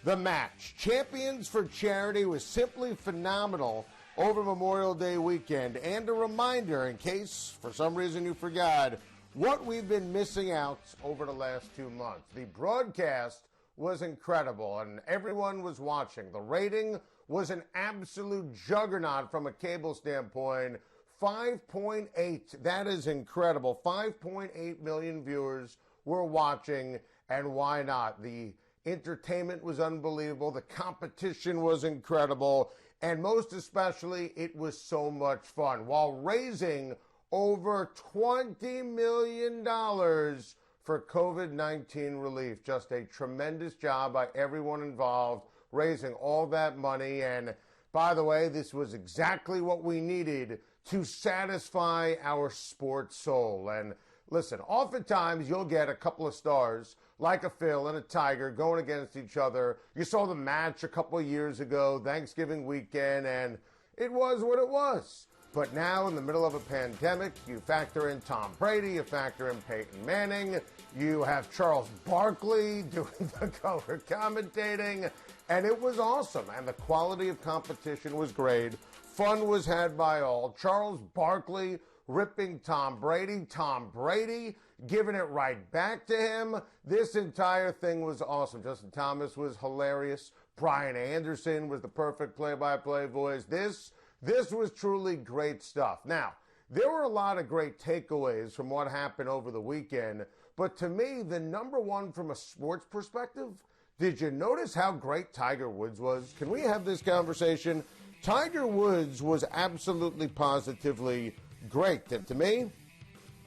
The match, Champions for Charity, was simply phenomenal over Memorial Day weekend. And a reminder, in case for some reason you forgot, what we've been missing out over the last 2 months. The broadcast was incredible, and everyone was watching. The rating was an absolute juggernaut from a cable standpoint. 5.8, that is incredible. 5.8 million viewers were watching, and why not? The entertainment was unbelievable. The competition was incredible. And most especially, it was so much fun while raising over $20 million for COVID-19 relief. Just a tremendous job by everyone involved, raising all that money. And by the way, this was exactly what we needed to satisfy our sports soul. And listen, oftentimes you'll get a couple of stars like a Phil and a Tiger going against each other. You saw the match a couple of years ago, Thanksgiving weekend, and it was what it was. But now, in the middle of a pandemic, you factor in Tom Brady, you factor in Peyton Manning, you have Charles Barkley doing the color commentating, and it was awesome. And the quality of competition was great. Fun was had by all. Charles Barkley ripping Tom Brady giving it right back to him. This entire thing was awesome. Justin Thomas was hilarious. Brian Anderson was the perfect play-by-play voice. This was truly great stuff. Now, there were a lot of great takeaways from what happened over the weekend, but to me, the number one from a sports perspective, did you notice how great Tiger Woods was? Can we have this conversation? Tiger Woods was absolutely positively great. And to me,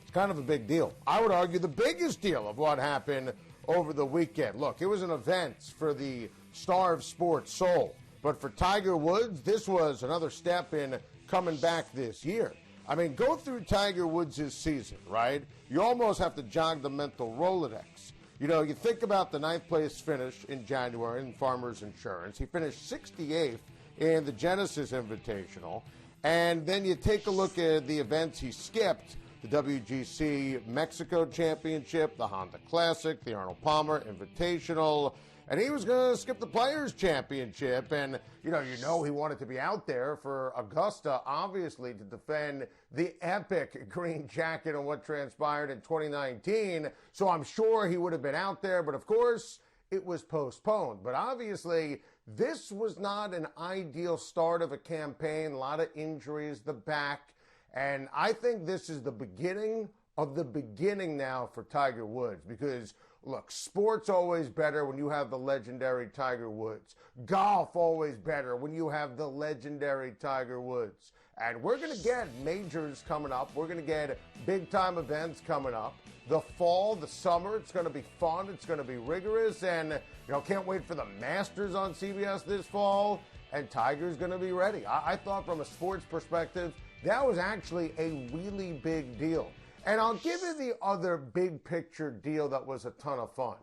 it's kind of a big deal. I would argue the biggest deal of what happened over the weekend. Look, it was an event for the star of sports soul. But for Tiger Woods, this was another step in coming back this year. I mean, go through Tiger Woods' season, right? You almost have to jog the mental Rolodex. You know, you think about the 9th place finish in January in Farmers Insurance. He finished 68th in the Genesis Invitational. And then you take a look at the events he skipped: the WGC Mexico Championship, the Honda Classic, the Arnold Palmer Invitational, and he was going to skip the Players Championship. And, you know he wanted to be out there for Augusta, obviously, to defend the epic green jacket and what transpired in 2019. So I'm sure he would have been out there, but of course, it was postponed. But obviously, this was not an ideal start of a campaign. A lot of injuries, the back. And I think this is the beginning of the beginning now for Tiger Woods, because look, sports always better when you have the legendary Tiger Woods. Golf always better when you have the legendary Tiger Woods. And we're going to get majors coming up. We're going to get big-time events coming up. The fall, the summer, it's going to be fun. It's going to be rigorous. And, can't wait for the Masters on CBS this fall. And Tiger's going to be ready. I thought from a sports perspective, that was actually a really big deal. And I'll give you the other big picture deal that was a ton of fun.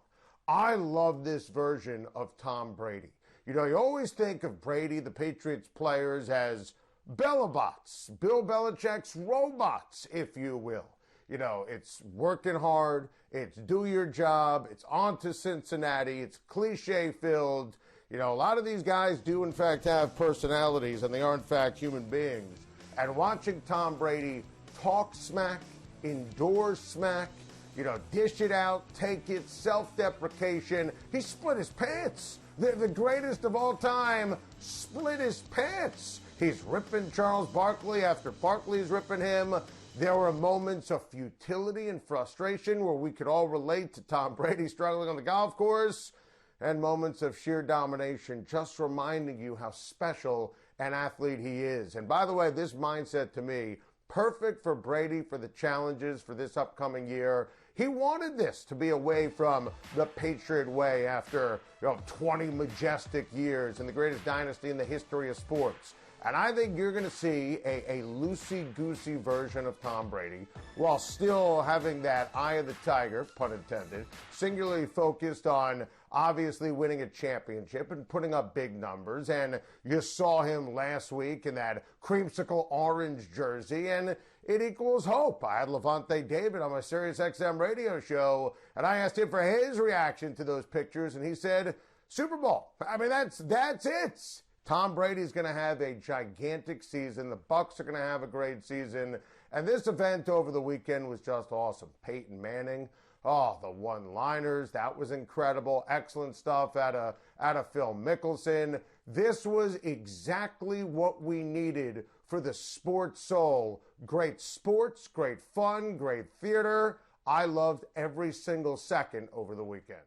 I love this version of Tom Brady. You always think of Brady, the Patriots players, as Bellabots, Bill Belichick's robots, if you will. It's working hard, it's do your job, it's on to Cincinnati, it's cliche filled. A lot of these guys do in fact have personalities, and they are in fact human beings. And watching Tom Brady talk smack, endorse smack, dish it out, take it, self-deprecation. He split his pants. The greatest of all time split his pants. He's ripping Charles Barkley after Barkley's ripping him. There were moments of futility and frustration where we could all relate to Tom Brady struggling on the golf course, and moments of sheer domination, just reminding you how special an athlete he is. And by the way, this mindset to me, perfect for Brady for the challenges for this upcoming year. He wanted this to be away from the Patriot way after 20 majestic years in the greatest dynasty in the history of sports. And I think you're going to see a loosey-goosey version of Tom Brady while still having that eye of the tiger, pun intended, singularly focused on obviously winning a championship and putting up big numbers. And you saw him last week in that creamsicle orange jersey, and it equals hope. I had Levante David on my SiriusXM radio show, and I asked him for his reaction to those pictures, and he said, Super Bowl. I mean, that's it. Tom Brady's going to have a gigantic season. The Bucs are going to have a great season. And this event over the weekend was just awesome. Peyton Manning, oh, the one-liners, that was incredible. Excellent stuff out of Phil Mickelson. This was exactly what we needed for the sports soul. Great sports, great fun, great theater. I loved every single second over the weekend.